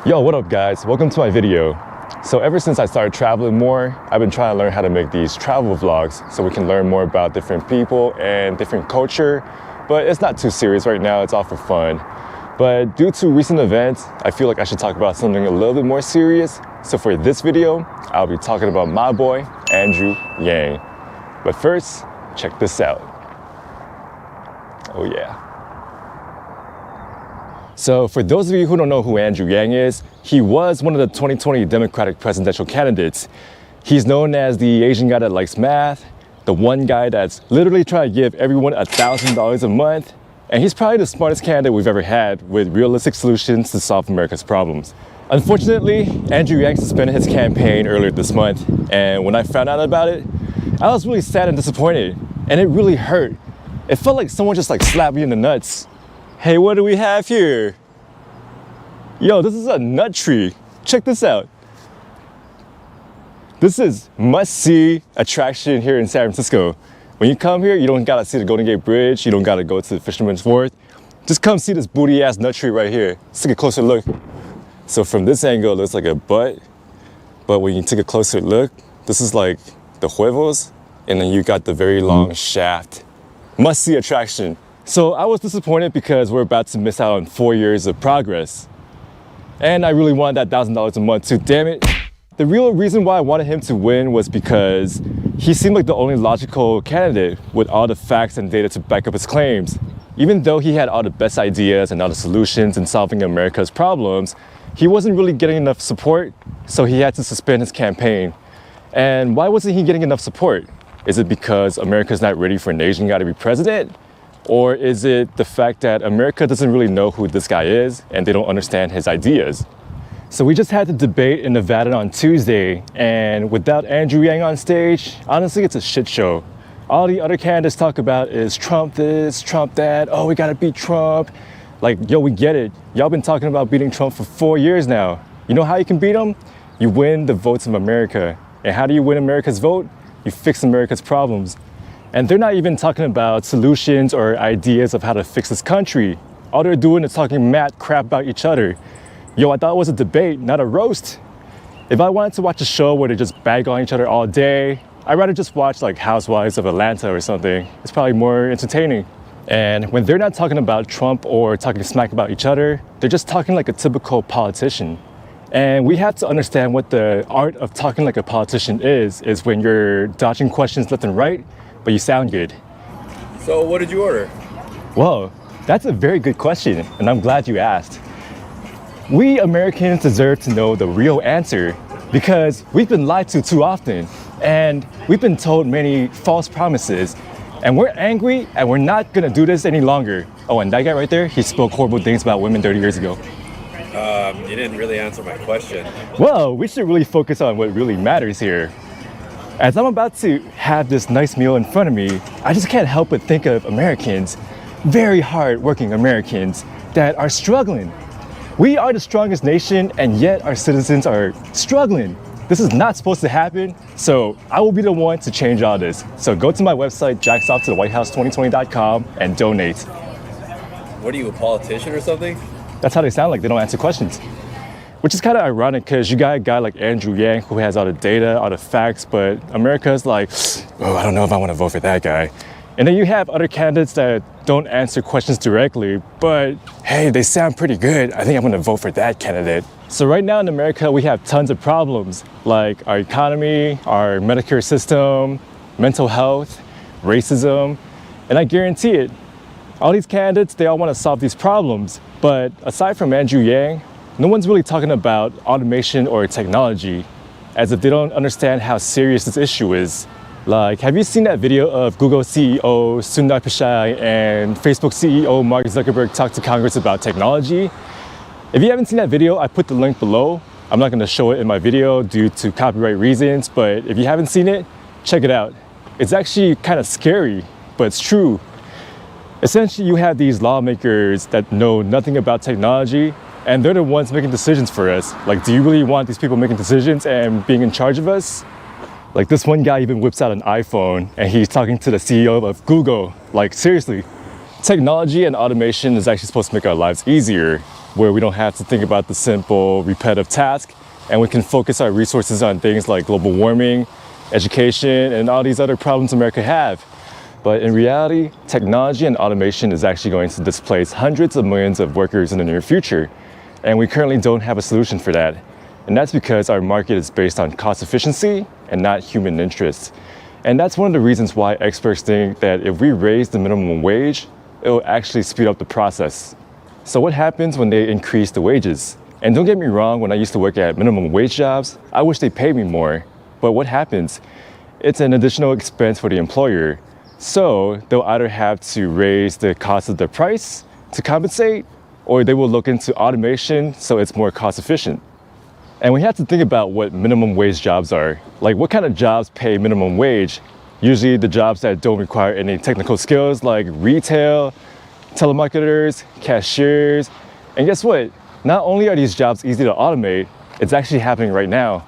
Yo, what up guys? Welcome to my video. So ever since I started traveling more, I've been trying to learn how to make these travel vlogs so we can learn more about different people and different culture. But it's not too serious right now, it's all for fun. But due to recent events, I feel like I should talk about something a little bit more serious. So for this video, I'll be talking about my boy, Andrew Yang. But first, check this out. Oh yeah. So for those of you who don't know who Andrew Yang is, he was one of the 2020 Democratic presidential candidates. He's known as the Asian guy that likes math, the one guy that's literally trying to give everyone $1,000 a month, and he's probably the smartest candidate we've ever had with realistic solutions to solve America's problems. Unfortunately, Andrew Yang suspended his campaign earlier this month, and when I found out about it, I was really sad and disappointed, and it really hurt. It felt like someone just slapped me in the nuts. Hey, what do we have here? Yo, this is a nut tree. Check this out. This is must-see attraction here in San Francisco. When you come here, you don't gotta see the Golden Gate Bridge, you don't gotta go to the Fisherman's Wharf. Just come see this booty-ass nut tree right here. Let's take a closer look. So from this angle, it looks like a butt, but when you take a closer look, this is like the huevos, and then you got the very long shaft. Must-see attraction. So I was disappointed because we're about to miss out on 4 years of progress. And I really wanted that $1,000 a month too, damn it. The real reason why I wanted him to win was because he seemed like the only logical candidate with all the facts and data to back up his claims. Even though he had all the best ideas and all the solutions in solving America's problems, he wasn't really getting enough support, so he had to suspend his campaign. And why wasn't he getting enough support? Is it because America's not ready for an Asian guy to be president? Or is it the fact that America doesn't really know who this guy is and they don't understand his ideas? So we just had the debate in Nevada on Tuesday, and without Andrew Yang on stage, honestly, it's a shit show. All the other candidates talk about is Trump this, Trump that, oh, we gotta beat Trump. Like, yo, we get it. Y'all been talking about beating Trump for 4 years now. You know how you can beat him? You win the votes of America. And how do you win America's vote? You fix America's problems. And they're not even talking about solutions or ideas of how to fix this country. All they're doing is talking mad crap about each other. Yo, I thought it was a debate, not a roast. If I wanted to watch a show where they just bag on each other all day, I'd rather just watch like Housewives of Atlanta or something. It's probably more entertaining. And when they're not talking about Trump or talking smack about each other, they're just talking like a typical politician. And we have to understand what the art of talking like a politician is when you're dodging questions left and right, but you sound good. So what did you order? Whoa, that's a very good question, and I'm glad you asked. We Americans deserve to know the real answer because we've been lied to too often, and we've been told many false promises, and we're angry, and we're not gonna do this any longer. Oh, and that guy right there, he spoke horrible things about women 30 years ago. You didn't really answer my question. Well, we should really focus on what really matters here. As I'm about to have this nice meal in front of me, I just can't help but think of Americans, very hard-working Americans that are struggling. We are the strongest nation, and yet our citizens are struggling. This is not supposed to happen, so I will be the one to change all this. So go to my website, jacksofttothewhitehouse2020.com, and donate. What are you, a politician or something? That's how they sound like, they don't answer questions. Which is kind of ironic because you got a guy like Andrew Yang who has all the data, all the facts, but America's like, oh, I don't know if I want to vote for that guy. And then you have other candidates that don't answer questions directly, but hey, they sound pretty good. I think I'm going to vote for that candidate. So right now in America, we have tons of problems like our economy, our Medicare system, mental health, racism, and I guarantee it, all these candidates, they all want to solve these problems. But aside from Andrew Yang, no one's really talking about automation or technology, as if they don't understand how serious this issue is. Like, have you seen that video of Google CEO Sundar Pichai and Facebook CEO Mark Zuckerberg talk to Congress about technology? If you haven't seen that video, I put the link below. I'm not gonna show it in my video due to copyright reasons, but if you haven't seen it, check it out. It's actually kind of scary, but it's true. Essentially, you have these lawmakers that know nothing about technology, and they're the ones making decisions for us. Like, do you really want these people making decisions and being in charge of us? Like, this one guy even whips out an iPhone and he's talking to the CEO of Google. Like, seriously. Technology and automation is actually supposed to make our lives easier. where we don't have to think about the simple, repetitive task, and we can focus our resources on things like global warming, education, and all these other problems America have. But in reality, technology and automation is actually going to displace hundreds of millions of workers in the near future. And we currently don't have a solution for that. And that's because our market is based on cost efficiency and not human interest. And that's one of the reasons why experts think that if we raise the minimum wage, it will actually speed up the process. So what happens when they increase the wages? And don't get me wrong, when I used to work at minimum wage jobs, I wish they paid me more. But what happens? It's an additional expense for the employer. So they'll either have to raise the cost of the price to compensate, or they will look into automation so it's more cost efficient. And we have to think about what minimum wage jobs are. Like, what kind of jobs pay minimum wage? Usually the jobs that don't require any technical skills, like retail, telemarketers, cashiers. And guess what? Not only are these jobs easy to automate, it's actually happening right now.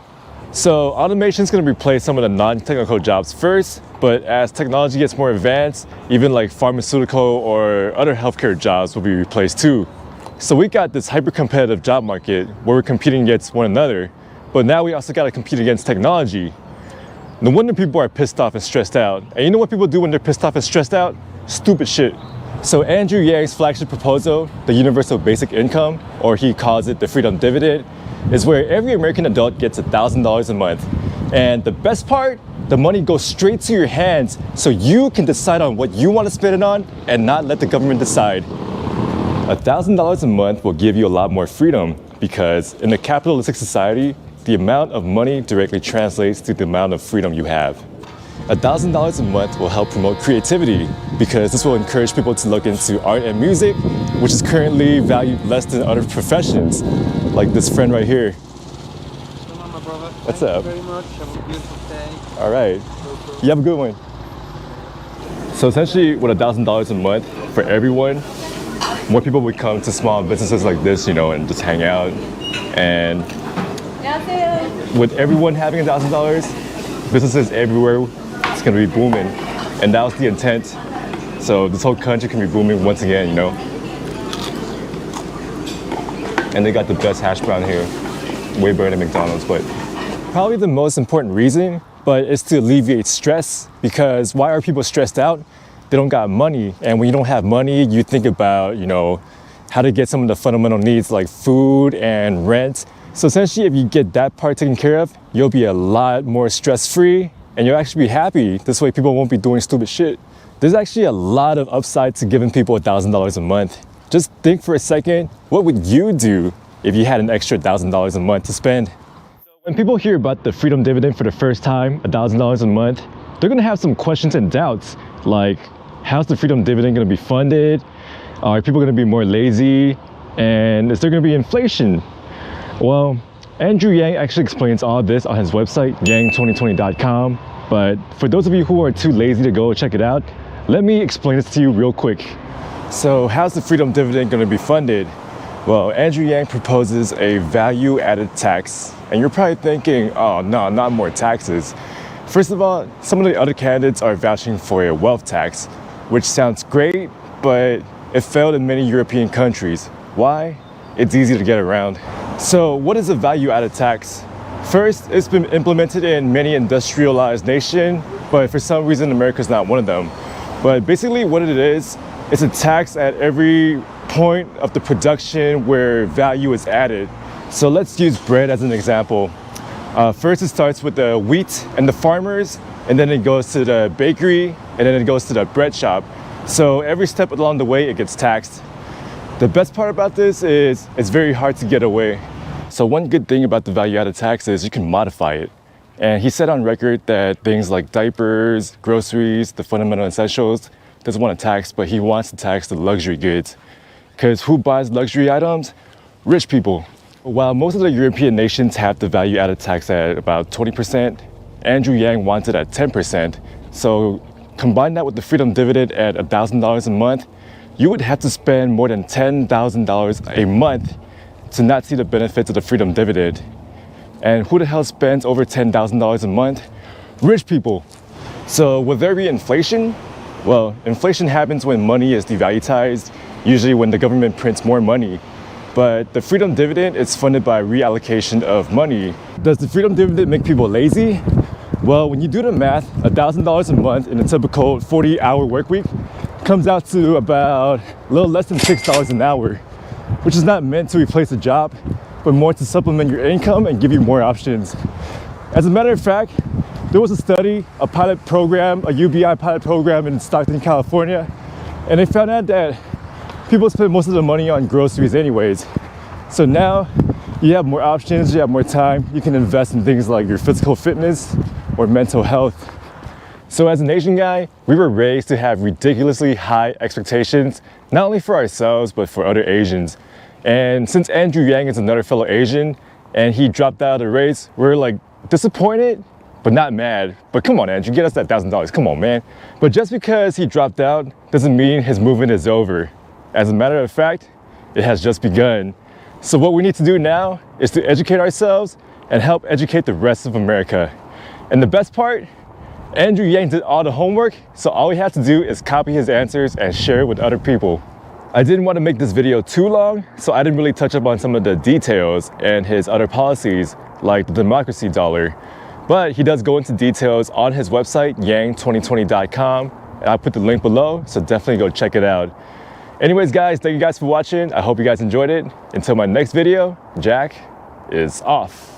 So automation is going to replace some of the non-technical jobs first, but as technology gets more advanced, even like pharmaceutical or other healthcare jobs will be replaced too. So we got this hyper-competitive job market where we're competing against one another, but now we also got to compete against technology. No wonder people are pissed off and stressed out. And you know what people do when they're pissed off and stressed out? Stupid shit. So Andrew Yang's flagship proposal, the universal basic income, or he calls it the Freedom Dividend, is where every American adult gets $1,000 a month. And the best part, the money goes straight to your hands so you can decide on what you want to spend it on and not let the government decide. $1,000 a month will give you a lot more freedom because in a capitalistic society, the amount of money directly translates to the amount of freedom you have. $1,000 a month will help promote creativity because this will encourage people to look into art and music, which is currently valued less than other professions, like this friend right here. Come on, my brother. What's up? Thank you very much. Have a beautiful day. All right. You have a good one. So essentially, with $1,000 a month for everyone, more people would come to small businesses like this, and just hang out. And with everyone having $1,000, businesses everywhere, it's gonna be booming. And that was the intent. So this whole country can be booming once again, And they got the best hash brown here. Way better than McDonald's, but probably the most important reason, but it's to alleviate stress, because why are people stressed out? They don't got money. And when you don't have money, you think about, how to get some of the fundamental needs like food and rent. So essentially, if you get that part taken care of, you'll be a lot more stress-free and you'll actually be happy. This way people won't be doing stupid shit. There's actually a lot of upside to giving people $1,000 a month. Just think for a second, what would you do if you had an extra $1,000 a month to spend? When people hear about the Freedom Dividend for the first time, $1,000 a month, they're gonna have some questions and doubts, like how's the Freedom Dividend gonna be funded? Are people gonna be more lazy? And is there gonna be inflation? Well, Andrew Yang actually explains all this on his website, yang2020.com. But for those of you who are too lazy to go check it out, let me explain this to you real quick. So how's the Freedom Dividend gonna be funded? Well, Andrew Yang proposes a value-added tax. And you're probably thinking, oh no, not more taxes. First of all, some of the other candidates are vouching for a wealth tax, which sounds great, but it failed in many European countries. Why? It's easy to get around. So what is a value-added tax? First, it's been implemented in many industrialized nations, but for some reason, America's not one of them. But basically what it is, it's a tax at every point of the production where value is added. So let's use bread as an example. First, it starts with the wheat and the farmers, and then it goes to the bakery, and then it goes to the bread shop. So every step along the way, it gets taxed. The best part about this is it's very hard to get away. So one good thing about the value-added tax is you can modify it. And he said on record that things like diapers, groceries, the fundamental essentials, doesn't want to tax, but he wants to tax the luxury goods. Because who buys luxury items? Rich people. While most of the European nations have the value-added tax at about 20%, Andrew Yang wants it at 10%. So combine that with the Freedom Dividend at $1,000 a month, you would have to spend more than $10,000 a month to not see the benefits of the Freedom Dividend. And who the hell spends over $10,000 a month? Rich people. So will there be inflation? Well, inflation happens when money is devalued, usually when the government prints more money. but the Freedom Dividend is funded by reallocation of money. Does the Freedom Dividend make people lazy? Well, when you do the math, $1,000 a month in a typical 40-hour work week comes out to about a little less than $6 an hour, which is not meant to replace a job, but more to supplement your income and give you more options. As a matter of fact, there was a study, a pilot program, a UBI pilot program in Stockton, California, and they found out that people spend most of the money on groceries anyways. So now you have more options, you have more time, you can invest in things like your physical fitness or mental health. So as an Asian guy, we were raised to have ridiculously high expectations, not only for ourselves, but for other Asians. And since Andrew Yang is another fellow Asian and he dropped out of the race, we're like disappointed, but not mad. But come on, Andrew, get us that $1,000, come on, man. But just because he dropped out doesn't mean his movement is over. As a matter of fact, it has just begun. So what we need to do now is to educate ourselves and help educate the rest of America. And the best part, Andrew Yang did all the homework, so all we have to do is copy his answers and share it with other people. I didn't want to make this video too long, so I didn't really touch up on some of the details and his other policies, like the democracy dollar. But he does go into details on his website, yang2020.com, and I'll put the link below, so definitely go check it out. Anyways, guys, thank you guys for watching. I hope you guys enjoyed it. Until my next video, Jack is off.